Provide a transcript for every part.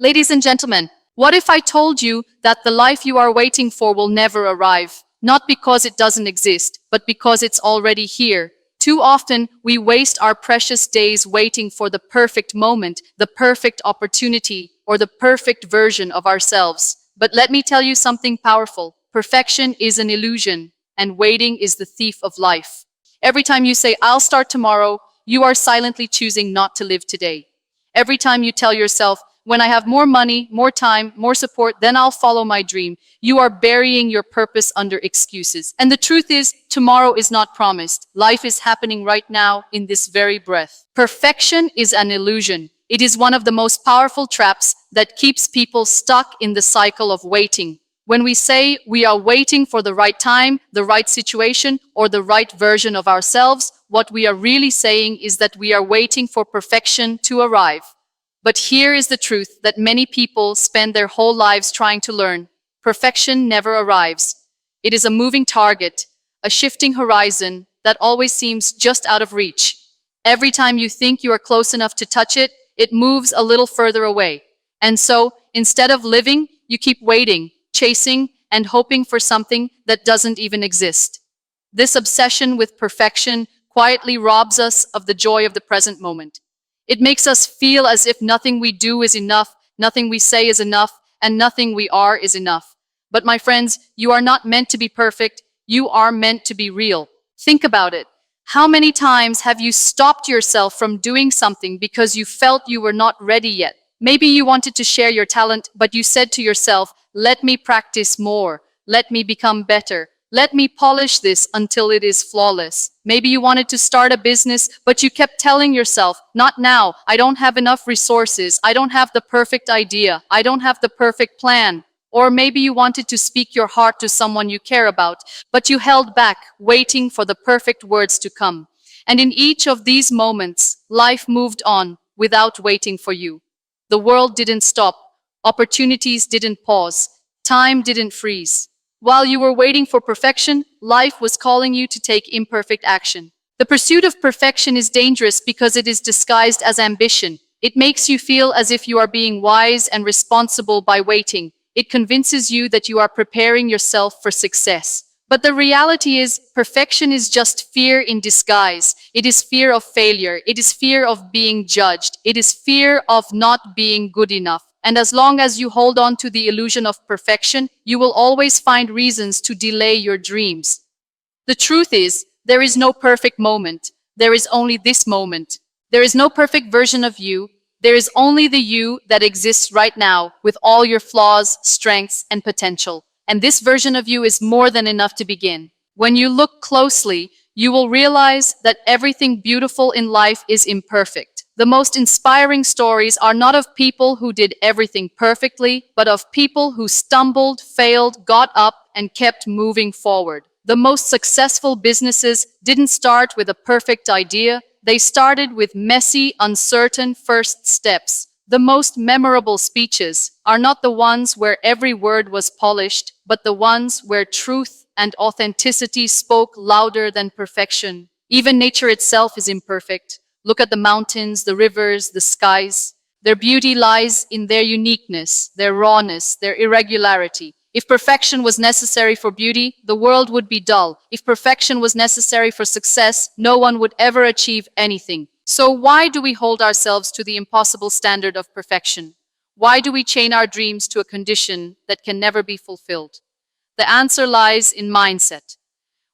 Ladies and gentlemen, what if I told you that the life you are waiting for will never arrive? Not because it doesn't exist, but because it's already here. Too often, we waste our precious days waiting for the perfect moment, the perfect opportunity, or the perfect version of ourselves. But let me tell you something powerful. Perfection is an illusion, and waiting is the thief of life. Every time you say, I'll start tomorrow, you are silently choosing not to live today. Every time you tell yourself, when I have more money, more time, more support, then I'll follow my dream, you are burying your purpose under excuses. And the truth is, tomorrow is not promised. Life is happening right now in this very breath. Perfection is an illusion. It is one of the most powerful traps that keeps people stuck in the cycle of waiting. When we say we are waiting for the right time, the right situation, or the right version of ourselves, what we are really saying is that we are waiting for perfection to arrive. But here is the truth that many people spend their whole lives trying to learn. Perfection never arrives. It is a moving target, a shifting horizon that always seems just out of reach. Every time you think you are close enough to touch it, it moves a little further away. And so, instead of living, you keep waiting, chasing, and hoping for something that doesn't even exist. This obsession with perfection quietly robs us of the joy of the present moment. It makes us feel as if nothing we do is enough, nothing we say is enough, and nothing we are is enough. But my friends, you are not meant to be perfect. You are meant to be real. Think about it. How many times have you stopped yourself from doing something because you felt you were not ready yet? Maybe you wanted to share your talent, but you said to yourself, let me practice more. Let me become better. Let me polish this until it is flawless. Maybe you wanted to start a business, but you kept telling yourself, not now, I don't have enough resources, I don't have the perfect idea, I don't have the perfect plan. Or maybe you wanted to speak your heart to someone you care about, but you held back, waiting for the perfect words to come. And in each of these moments, life moved on without waiting for you. The world didn't stop, opportunities didn't pause, time didn't freeze. While you were waiting for perfection, life was calling you to take imperfect action. The pursuit of perfection is dangerous because it is disguised as ambition. It makes you feel as if you are being wise and responsible by waiting. It convinces you that you are preparing yourself for success. But the reality is, perfection is just fear in disguise. It is fear of failure. It is fear of being judged. It is fear of not being good enough. And as long as you hold on to the illusion of perfection, you will always find reasons to delay your dreams. The truth is, there is no perfect moment. There is only this moment. There is no perfect version of you. There is only the you that exists right now with all your flaws, strengths, and potential. And this version of you is more than enough to begin. When you look closely, you will realize that everything beautiful in life is imperfect. The most inspiring stories are not of people who did everything perfectly, but of people who stumbled, failed, got up, and kept moving forward. The most successful businesses didn't start with a perfect idea. They started with messy, uncertain first steps. The most memorable speeches are not the ones where every word was polished, but the ones where truth and authenticity spoke louder than perfection. Even nature itself is imperfect. Look at the mountains, the rivers, the skies. Their beauty lies in their uniqueness, their rawness, their irregularity. If perfection was necessary for beauty, the world would be dull. If perfection was necessary for success, no one would ever achieve anything. So why do we hold ourselves to the impossible standard of perfection? Why do we chain our dreams to a condition that can never be fulfilled? The answer lies in mindset.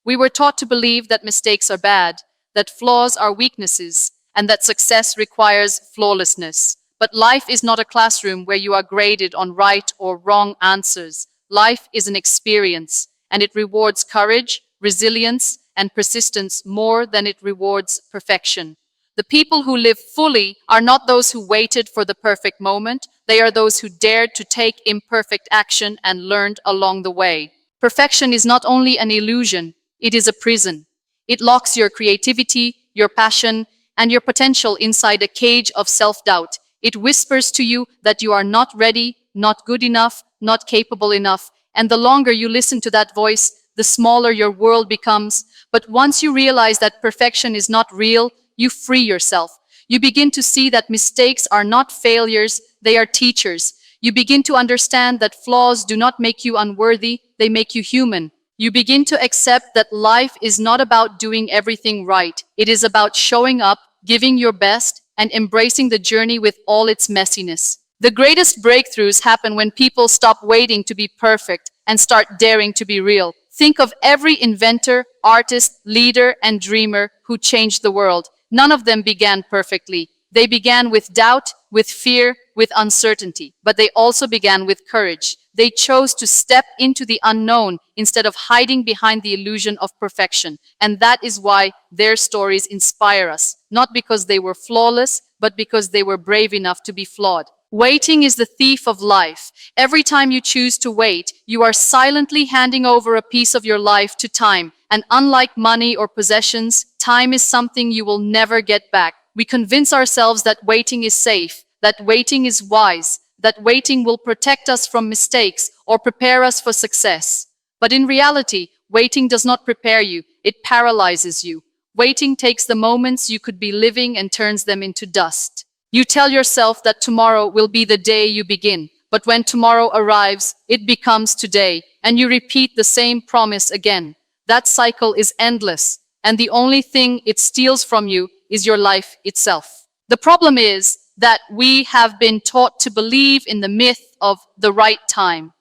We were taught to believe that mistakes are bad, that flaws are weaknesses, and that success requires flawlessness. But life is not a classroom where you are graded on right or wrong answers. Life is an experience, and it rewards courage, resilience, and persistence more than it rewards perfection. The people who live fully are not those who waited for the perfect moment. They are those who dared to take imperfect action and learned along the way. Perfection is not only an illusion, it is a prison. It locks your creativity, your passion, and your potential inside a cage of self-doubt. It whispers to you that you are not ready, not good enough, not capable enough. And the longer you listen to that voice, the smaller your world becomes. But once you realize that perfection is not real, you free yourself. You begin to see that mistakes are not failures, they are teachers. You begin to understand that flaws do not make you unworthy, they make you human. You begin to accept that life is not about doing everything right. It is about showing up, giving your best, and embracing the journey with all its messiness. The greatest breakthroughs happen when people stop waiting to be perfect and start daring to be real. Think of every inventor, artist, leader, and dreamer who changed the world. None of them began perfectly. They began with doubt, with fear, with uncertainty, but they also began with courage. They chose to step into the unknown instead of hiding behind the illusion of perfection. And that is why their stories inspire us, not because they were flawless, but because they were brave enough to be flawed. Waiting is the thief of life. Every time you choose to wait, you are silently handing over a piece of your life to time. And unlike money or possessions, time is something you will never get back. We convince ourselves that waiting is safe, that waiting is wise, that waiting will protect us from mistakes or prepare us for success. But in reality, waiting does not prepare you, it paralyzes you. Waiting takes the moments you could be living and turns them into dust. You tell yourself that tomorrow will be the day you begin, but when tomorrow arrives, it becomes today, and you repeat the same promise again. That cycle is endless, and the only thing it steals from you is your life itself. The problem is that we have been taught to believe in the myth of the right time.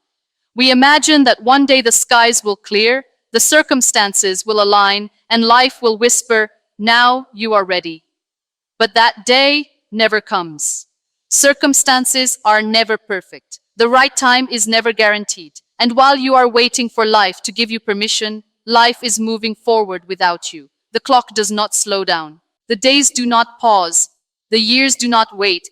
We imagine that one day the skies will clear, the circumstances will align, and life will whisper, "Now you are ready." But that day never comes. Circumstances are never perfect. The right time is never guaranteed. And while you are waiting for life to give you permission, life is moving forward without you. The clock does not slow down. The days do not pause. The years do not wait.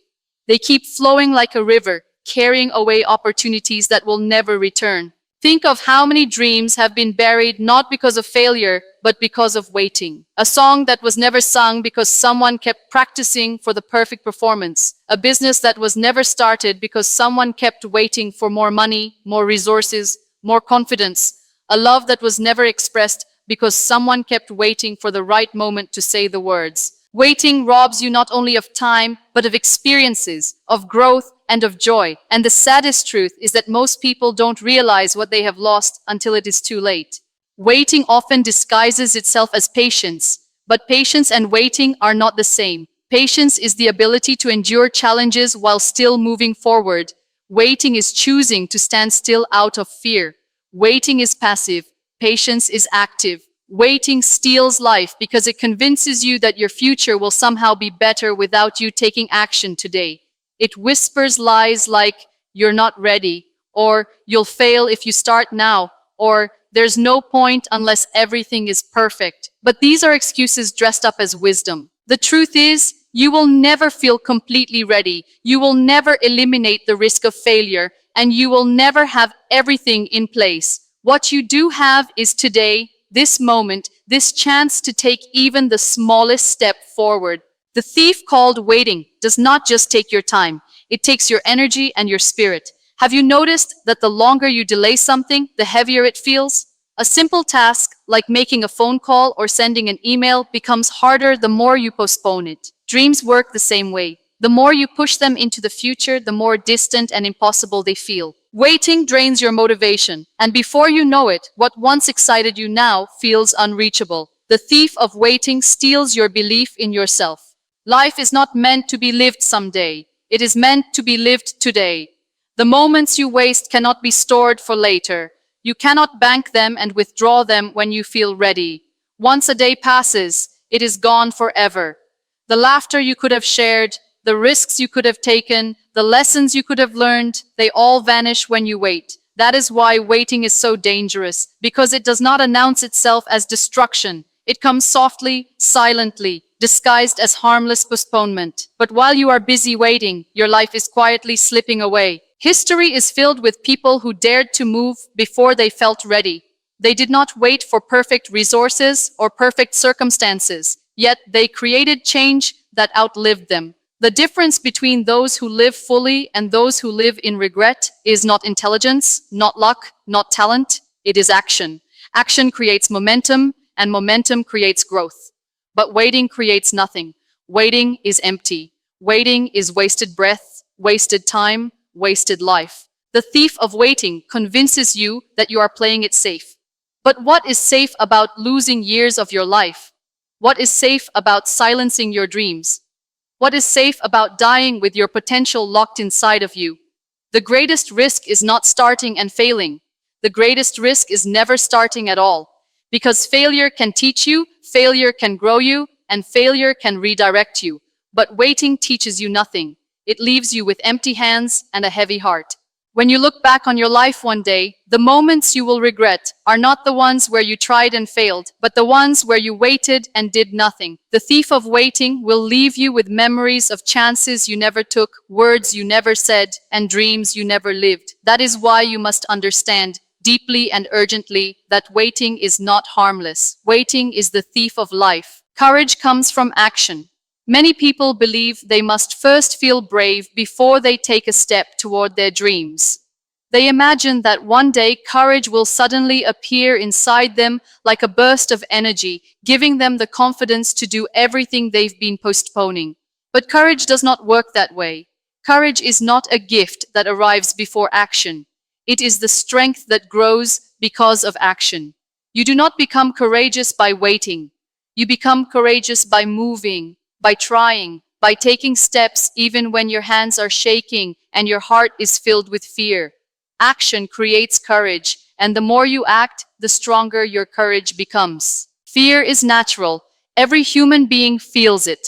They keep flowing like a river, carrying away opportunities that will never return. Think of how many dreams have been buried not because of failure, but because of waiting. A song that was never sung because someone kept practicing for the perfect performance. A business that was never started because someone kept waiting for more money, more resources, more confidence. A love that was never expressed because someone kept waiting for the right moment to say the words. Waiting robs you not only of time, but of experiences, of growth, and of joy. And the saddest truth is that most people don't realize what they have lost until it is too late. Waiting often disguises itself as patience, but patience and waiting are not the same. Patience is the ability to endure challenges while still moving forward. Waiting is choosing to stand still out of fear. Waiting is passive. Patience is active. Waiting steals life because it convinces you that your future will somehow be better without you taking action today. It whispers lies like, "You're not ready," or "You'll fail if you start now," or "There's no point unless everything is perfect." But these are excuses dressed up as wisdom. The truth is, you will never feel completely ready. You will never eliminate the risk of failure, and you will never have everything in place. What you do have is today, this moment, this chance to take even the smallest step forward. The thief called waiting does not just take your time, it takes your energy and your spirit. Have you noticed that the longer you delay something, the heavier it feels? A simple task, like making a phone call or sending an email, becomes harder the more you postpone it. Dreams work the same way. The more you push them into the future, the more distant and impossible they feel. Waiting drains your motivation, and before you know it, what once excited you now feels unreachable. The thief of waiting steals your belief in yourself. Life is not meant to be lived someday. It is meant to be lived today. The moments you waste cannot be stored for later. You cannot bank them and withdraw them when you feel ready. Once a day passes, it is gone forever. The laughter you could have shared, the risks you could have taken, the lessons you could have learned, they all vanish when you wait. That is why waiting is so dangerous, because it does not announce itself as destruction. It comes softly, silently, disguised as harmless postponement. But while you are busy waiting, your life is quietly slipping away. History is filled with people who dared to move before they felt ready. They did not wait for perfect resources or perfect circumstances, yet they created change that outlived them. The difference between those who live fully and those who live in regret is not intelligence, not luck, not talent. It is action. Action creates momentum, and momentum creates growth. But waiting creates nothing. Waiting is empty. Waiting is wasted breath, wasted time, wasted life. The thief of waiting convinces you that you are playing it safe. But what is safe about losing years of your life? What is safe about silencing your dreams? What is safe about dying with your potential locked inside of you? The greatest risk is not starting and failing. The greatest risk is never starting at all. Because failure can teach you, failure can grow you, and failure can redirect you. But waiting teaches you nothing. It leaves you with empty hands and a heavy heart. When you look back on your life one day, the moments you will regret are not the ones where you tried and failed, but the ones where you waited and did nothing. The thief of waiting will leave you with memories of chances you never took, words you never said, and dreams you never lived. That is why you must understand deeply and urgently that waiting is not harmless. Waiting is the thief of life. Courage comes from action. Many people believe they must first feel brave before they take a step toward their dreams. They imagine that one day courage will suddenly appear inside them like a burst of energy, giving them the confidence to do everything they've been postponing. But courage does not work that way. Courage is not a gift that arrives before action. It is the strength that grows because of action. You do not become courageous by waiting. You become courageous by moving, by trying, by taking steps even when your hands are shaking and your heart is filled with fear. Action creates courage, and the more you act, the stronger your courage becomes. Fear is natural. Every human being feels it.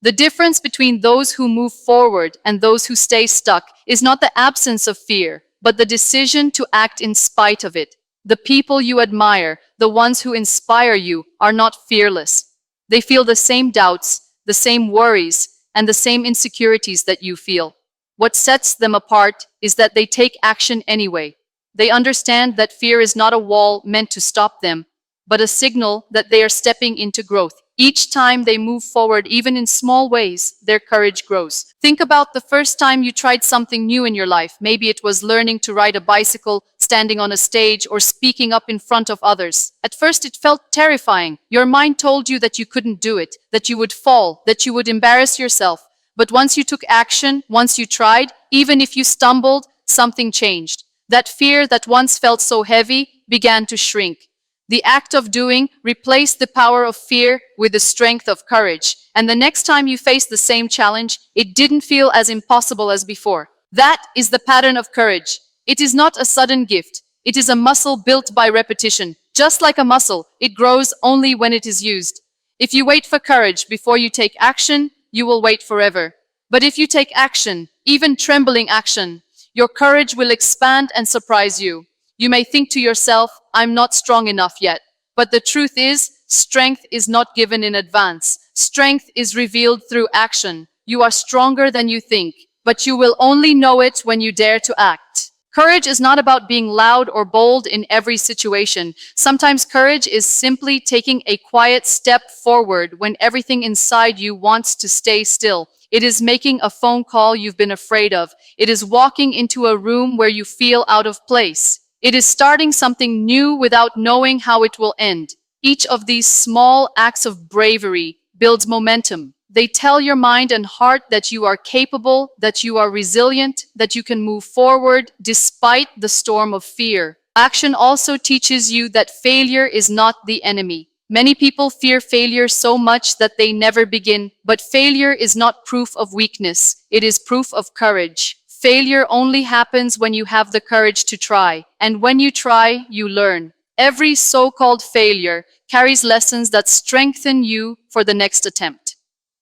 The difference between those who move forward and those who stay stuck is not the absence of fear, but the decision to act in spite of it. The people you admire, the ones who inspire you, are not fearless. They feel the same doubts, the same worries, and the same insecurities that you feel. What sets them apart is that they take action anyway. They understand that fear is not a wall meant to stop them, but a signal that they are stepping into growth. Each time they move forward, even in small ways, their courage grows. Think about the first time you tried something new in your life. Maybe it was learning to ride a bicycle, standing on a stage, or speaking up in front of others. At first, it felt terrifying. Your mind told you that you couldn't do it, that you would fall, that you would embarrass yourself. But once you took action, once you tried, even if you stumbled, something changed. That fear that once felt so heavy began to shrink. The act of doing replaced the power of fear with the strength of courage. And the next time you face the same challenge, it didn't feel as impossible as before. That is the pattern of courage. It is not a sudden gift. It is a muscle built by repetition. Just like a muscle, it grows only when it is used. If you wait for courage before you take action, you will wait forever. But if you take action, even trembling action, your courage will expand and surprise you. You may think to yourself, I'm not strong enough yet. But the truth is, strength is not given in advance. Strength is revealed through action. You are stronger than you think, but you will only know it when you dare to act. Courage is not about being loud or bold in every situation. Sometimes courage is simply taking a quiet step forward when everything inside you wants to stay still. It is making a phone call you've been afraid of. It is walking into a room where you feel out of place. It is starting something new without knowing how it will end. Each of these small acts of bravery builds momentum. They tell your mind and heart that you are capable, that you are resilient, that you can move forward despite the storm of fear. Action also teaches you that failure is not the enemy. Many people fear failure so much that they never begin, but failure is not proof of weakness. It is proof of courage. Failure only happens when you have the courage to try, and when you try, you learn. Every so-called failure carries lessons that strengthen you for the next attempt.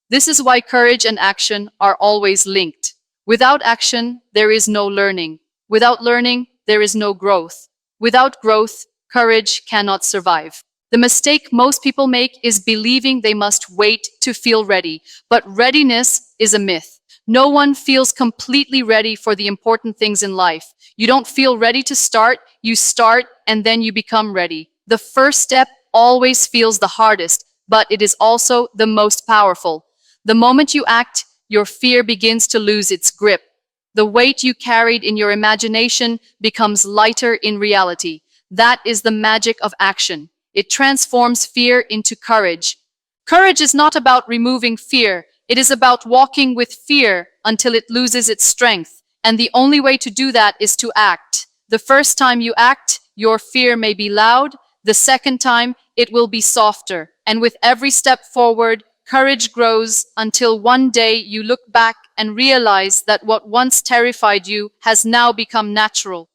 This is why courage and action are always linked. Without action, there is no learning. Without learning, there is no growth. Without growth, courage cannot survive. The mistake most people make is believing they must wait to feel ready, but readiness is a myth. No one feels completely ready for the important things in life. You don't feel ready to start, you start, and then you become ready. The first step always feels the hardest, but it is also the most powerful. The moment you act, your fear begins to lose its grip. The weight you carried in your imagination becomes lighter in reality. That is the magic of action. It transforms fear into courage. Courage is not about removing fear. It is about walking with fear until it loses its strength. And the only way to do that is to act. The first time you act, your fear may be loud. The second time, it will be softer. And with every step forward, courage grows until one day you look back and realize that what once terrified you has now become natural.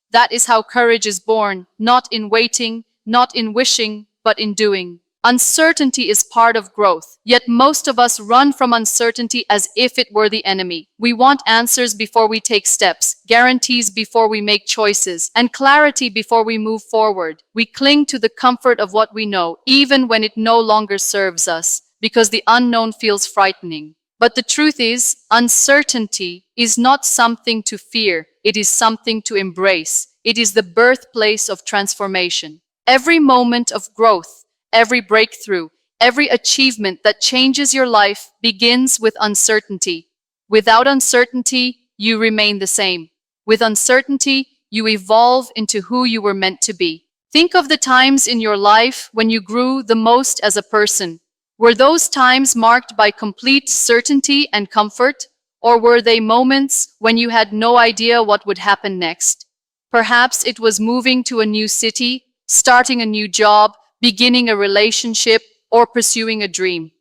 That is how courage is born, not in waiting, not in wishing, but in doing. Uncertainty is part of growth, yet most of us run from uncertainty as if it were the enemy. We want answers before we take steps, guarantees before we make choices, and clarity before we move forward. We cling to the comfort of what we know, even when it no longer serves us, because the unknown feels frightening. But the truth is, uncertainty is not something to fear, it is something to embrace. It is the birthplace of transformation. Every moment of growth, every breakthrough, every achievement that changes your life begins with uncertainty. Without uncertainty, you remain the same. With uncertainty, you evolve into who you were meant to be. Think of the times in your life when you grew the most as a person. Were those times marked by complete certainty and comfort, or were they moments when you had no idea what would happen next? Perhaps it was moving to a new city, starting a new job, beginning a relationship, or pursuing a dream.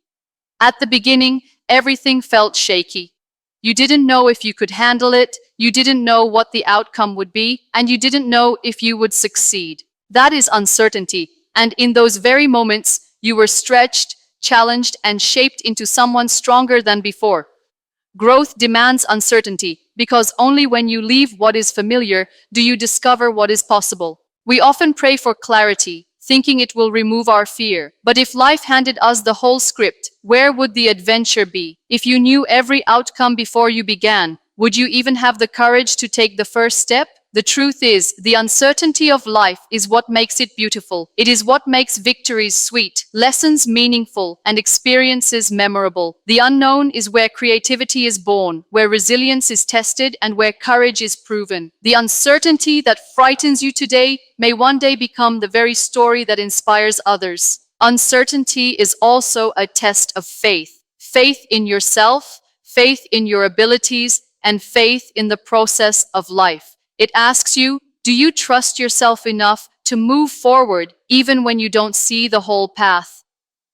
At the beginning, everything felt shaky. You didn't know if you could handle it, you didn't know what the outcome would be, and you didn't know if you would succeed. That is uncertainty, and in those very moments, you were stretched, challenged, and shaped into someone stronger than before. Growth demands uncertainty, because only when you leave what is familiar do you discover what is possible. We often pray for clarity, thinking it will remove our fear. But if life handed us the whole script, where would the adventure be? If you knew every outcome before you began, would you even have the courage to take the first step? The truth is, the uncertainty of life is what makes it beautiful. It is what makes victories sweet, lessons meaningful, and experiences memorable. The unknown is where creativity is born, where resilience is tested, and where courage is proven. The uncertainty that frightens you today may one day become the very story that inspires others. Uncertainty is also a test of faith. Faith in yourself, faith in your abilities, and faith in the process of life. It asks you, do you trust yourself enough to move forward even when you don't see the whole path?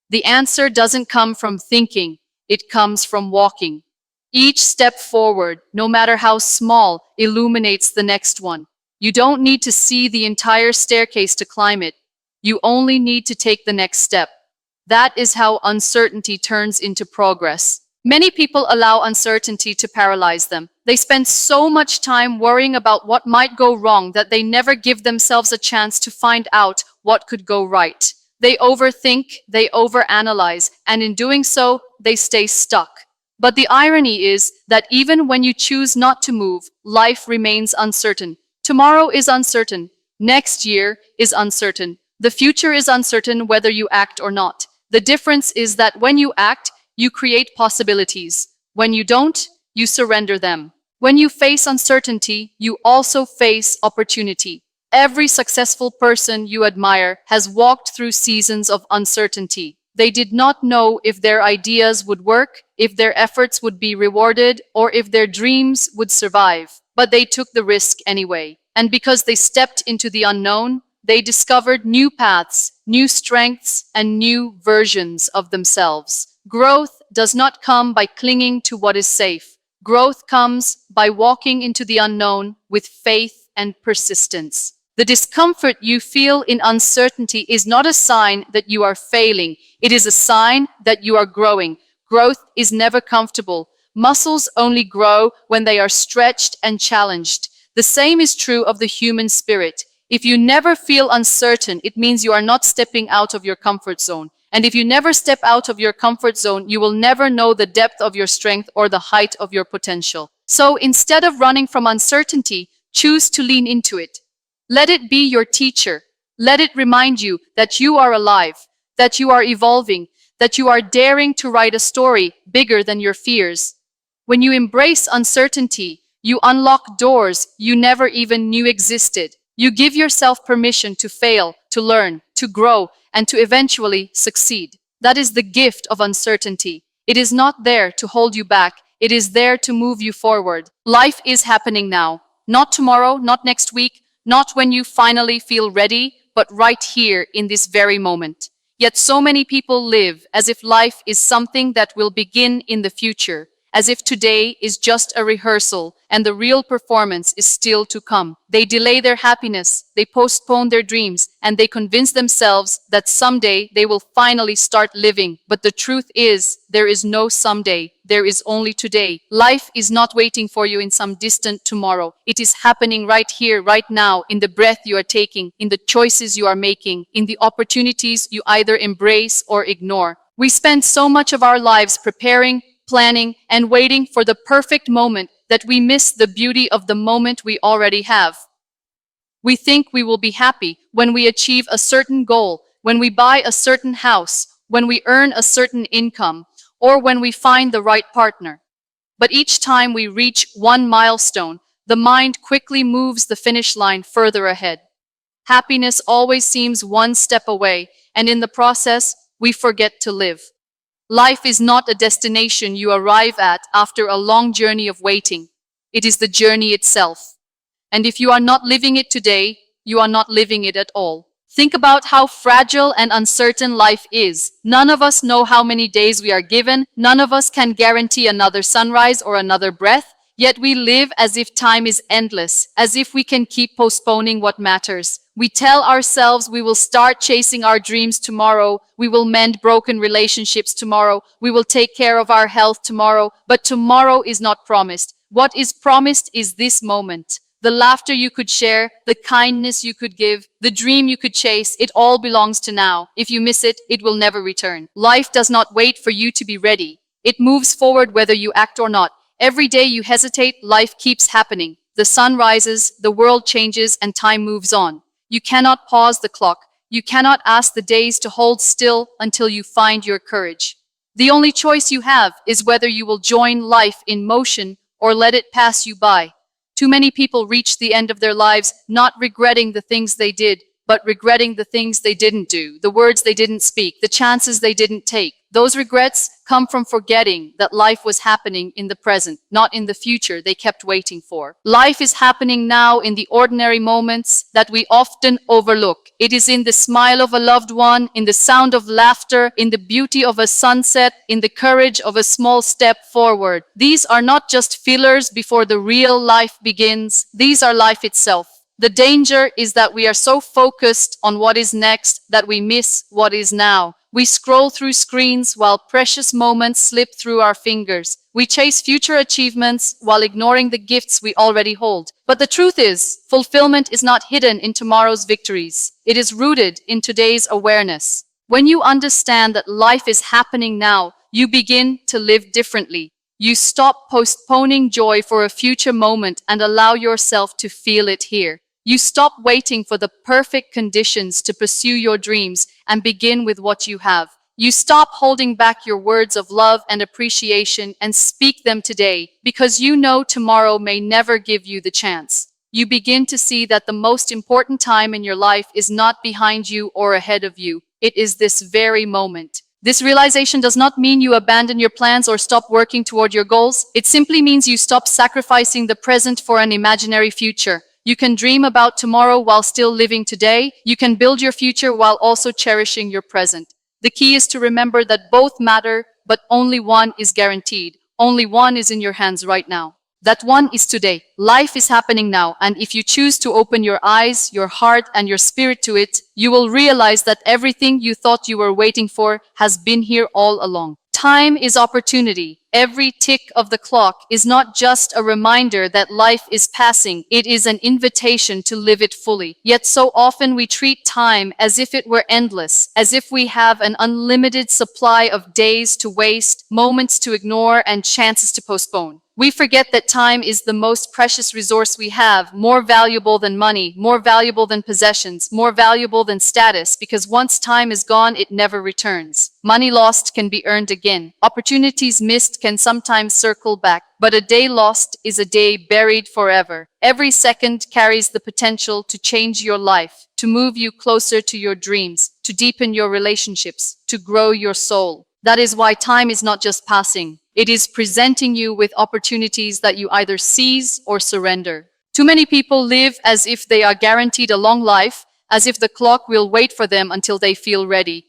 The answer doesn't come from thinking, it comes from walking. Each step forward, no matter how small, illuminates the next one. You don't need to see the entire staircase to climb it. You only need to take the next step. That is how uncertainty turns into progress. Many people allow uncertainty to paralyze them. They spend so much time worrying about what might go wrong that they never give themselves a chance to find out what could go right. They overthink, they overanalyze, and in doing so, they stay stuck. But the irony is that even when you choose not to move, life remains uncertain. Tomorrow is uncertain. Next year is uncertain. The future is uncertain whether you act or not. The difference is that when you act, you create possibilities. When you don't, you surrender them. When you face uncertainty, you also face opportunity. Every successful person you admire has walked through seasons of uncertainty. They did not know if their ideas would work, if their efforts would be rewarded, or if their dreams would survive. But they took the risk anyway. And because they stepped into the unknown, they discovered new paths, new strengths, and new versions of themselves. Growth does not come by clinging to what is safe. Growth comes by walking into the unknown with faith and persistence. The discomfort you feel in uncertainty is not a sign that you are failing. It is a sign that you are growing. Growth is never comfortable. Muscles only grow when they are stretched and challenged. The same is true of the human spirit. If you never feel uncertain, it means you are not stepping out of your comfort zone. And if you never step out of your comfort zone, you will never know the depth of your strength or the height of your potential. So instead of running from uncertainty, choose to lean into it. Let it be your teacher. Let it remind you that you are alive, that you are evolving, that you are daring to write a story bigger than your fears. When you embrace uncertainty, you unlock doors you never even knew existed. You give yourself permission to fail, to learn, to grow, and to eventually succeed. That is the gift of uncertainty. It is not there to hold you back. It is there to move you forward. Life is happening now. Not tomorrow, not next week, not when you finally feel ready, but right here in this very moment. Yet so many people live as if life is something that will begin in the future, as if today is just a rehearsal and the real performance is still to come. They delay their happiness, they postpone their dreams, and they convince themselves that someday they will finally start living. But the truth is, there is no someday, there is only today. Life is not waiting for you in some distant tomorrow. It is happening right here, right now, in the breath you are taking, in the choices you are making, in the opportunities you either embrace or ignore. We spend so much of our lives preparing, planning, and waiting for the perfect moment that we miss the beauty of the moment we already have. We think we will be happy when we achieve a certain goal, when we buy a certain house, when we earn a certain income, or when we find the right partner. But each time we reach one milestone, the mind quickly moves the finish line further ahead. Happiness always seems one step away, and in the process, we forget to live. Life is not a destination you arrive at after a long journey of waiting. It is the journey itself. And if you are not living it today, you are not living it at all. Think about how fragile and uncertain life is. None of us know how many days we are given. None of us can guarantee another sunrise or another breath. Yet we live as if time is endless, as if we can keep postponing what matters. We tell ourselves we will start chasing our dreams tomorrow, we will mend broken relationships tomorrow, we will take care of our health tomorrow, but tomorrow is not promised. What is promised is this moment. The laughter you could share, the kindness you could give, the dream you could chase, it all belongs to now. If you miss it, it will never return. Life does not wait for you to be ready. It moves forward whether you act or not. Every day you hesitate, life keeps happening. The sun rises, the world changes, and time moves on. You cannot pause the clock. You cannot ask the days to hold still until you find your courage. The only choice you have is whether you will join life in motion or let it pass you by. Too many people reach the end of their lives not regretting the things they did, but regretting the things they didn't do, the words they didn't speak, the chances they didn't take. Those regrets come from forgetting that life was happening in the present, not in the future they kept waiting for. Life is happening now in the ordinary moments that we often overlook. It is in the smile of a loved one, in the sound of laughter, in the beauty of a sunset, in the courage of a small step forward. These are not just fillers before the real life begins. These are life itself. The danger is that we are so focused on what is next that we miss what is now. We scroll through screens while precious moments slip through our fingers. We chase future achievements while ignoring the gifts we already hold. But the truth is, fulfillment is not hidden in tomorrow's victories. It is rooted in today's awareness. When you understand that life is happening now, you begin to live differently. You stop postponing joy for a future moment and allow yourself to feel it here. You stop waiting for the perfect conditions to pursue your dreams and begin with what you have. You stop holding back your words of love and appreciation and speak them today because you know tomorrow may never give you the chance. You begin to see that the most important time in your life is not behind you or ahead of you. It is this very moment. This realization does not mean you abandon your plans or stop working toward your goals. It simply means you stop sacrificing the present for an imaginary future. You can dream about tomorrow while still living today. You can build your future while also cherishing your present. The key is to remember that both matter, but only one is guaranteed. Only one is in your hands right now. That one is today. Life is happening now, and if you choose to open your eyes, your heart, and your spirit to it, you will realize that everything you thought you were waiting for has been here all along. Time is opportunity. Every tick of the clock is not just a reminder that life is passing, it is an invitation to live it fully. Yet so often we treat time as if it were endless, as if we have an unlimited supply of days to waste, moments to ignore, and chances to postpone. We forget that time is the most precious resource we have, more valuable than money, more valuable than possessions, more valuable than status, because once time is gone, it never returns. Money lost can be earned again. Opportunities missed can sometimes circle back, but a day lost is a day buried forever. Every second carries the potential to change your life, to move you closer to your dreams, to deepen your relationships, to grow your soul. That is why time is not just passing. It is presenting you with opportunities that you either seize or surrender. Too many people live as if they are guaranteed a long life, as if the clock will wait for them until they feel ready.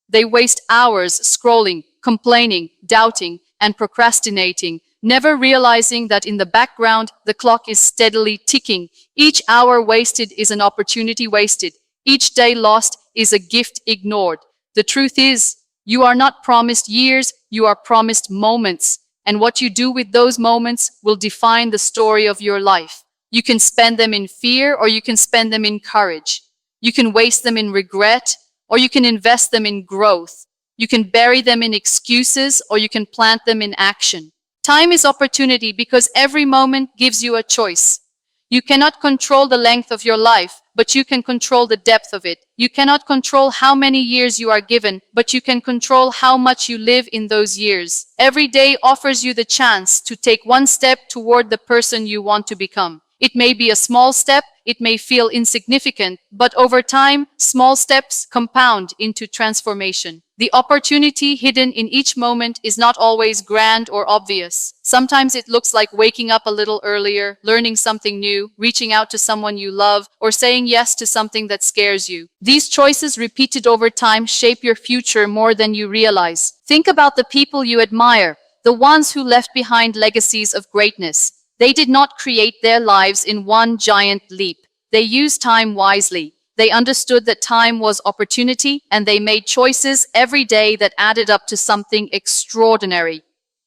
They waste hours scrolling, complaining, doubting, and procrastinating, never realizing that in the background the clock is steadily ticking. Each hour wasted is an opportunity wasted. Each day lost is a gift ignored. The truth is, you are not promised years, you are promised moments. And what you do with those moments will define the story of your life. You can spend them in fear or you can spend them in courage. You can waste them in regret or you can invest them in growth. You can bury them in excuses or you can plant them in action. Time is opportunity because every moment gives you a choice. You cannot control the length of your life, but you can control the depth of it. You cannot control how many years you are given, but you can control how much you live in those years. Every day offers you the chance to take one step toward the person you want to become. It may be a small step, it may feel insignificant, but over time, small steps compound into transformation. The opportunity hidden in each moment is not always grand or obvious. Sometimes it looks like waking up a little earlier, learning something new, reaching out to someone you love, or saying yes to something that scares you. These choices repeated over time shape your future more than you realize. Think about the people you admire, the ones who left behind legacies of greatness. They did not create their lives in one giant leap. They used time wisely. They understood that time was opportunity, and they made choices every day that added up to something extraordinary.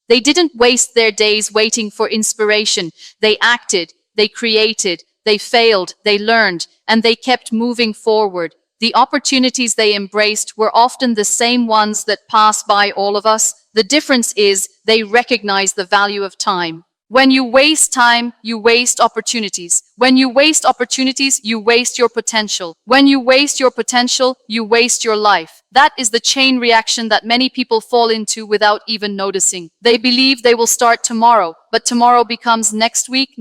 They didn't waste their days waiting for inspiration. They acted, they created, they failed, they learned, and they kept moving forward. The opportunities they embraced were often the same ones that pass by all of us. The difference is they recognize the value of time. When you waste time, you waste opportunities. When you waste opportunities, you waste your potential. When you waste your potential, you waste your life. That is the chain reaction that many people fall into without even noticing. They believe they will start tomorrow, but tomorrow becomes next week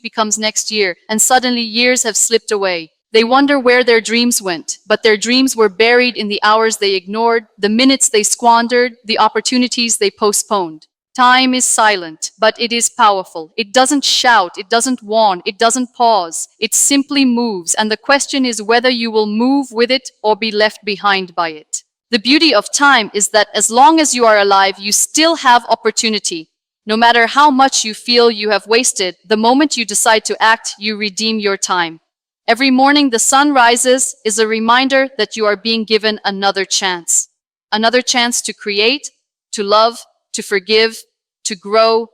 becomes next year, and suddenly years have slipped away. They wonder where their dreams went, but their dreams were buried in the hours they ignored, the minutes they squandered, the opportunities they postponed. Time is silent, but it is powerful. It doesn't shout, it doesn't warn, it doesn't pause. It simply moves, and the question is whether you will move with it or be left behind by it. The beauty of time is that as long as you are alive, you still have opportunity. No matter how much you feel you have wasted, the moment you decide to act, you redeem your time. Every morning the sun rises is a reminder that you are being given another chance. Another chance to create, to love, to forgive, to grow,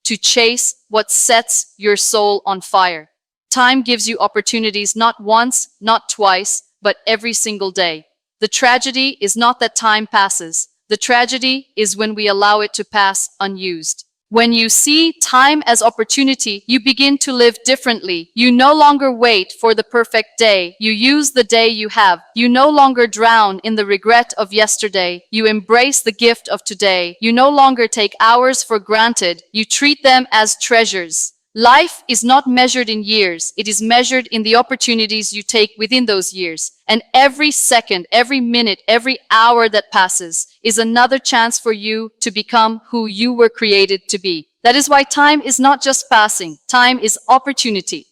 to chase what sets your soul on fire. Time gives you opportunities not once, not twice, but every single day. The tragedy is not that time passes. The tragedy is when we allow it to pass unused. When you see time as opportunity, you begin to live differently. You no longer wait for the perfect day. You use the day you have. You no longer drown in the regret of yesterday. You embrace the gift of today. You no longer take hours for granted. You treat them as treasures. Life is not measured in years. It is measured in the opportunities you take within those years. And every second, every minute, every hour that passes is another chance for you to become who you were created to be. That is why time is not just passing. Time is opportunity.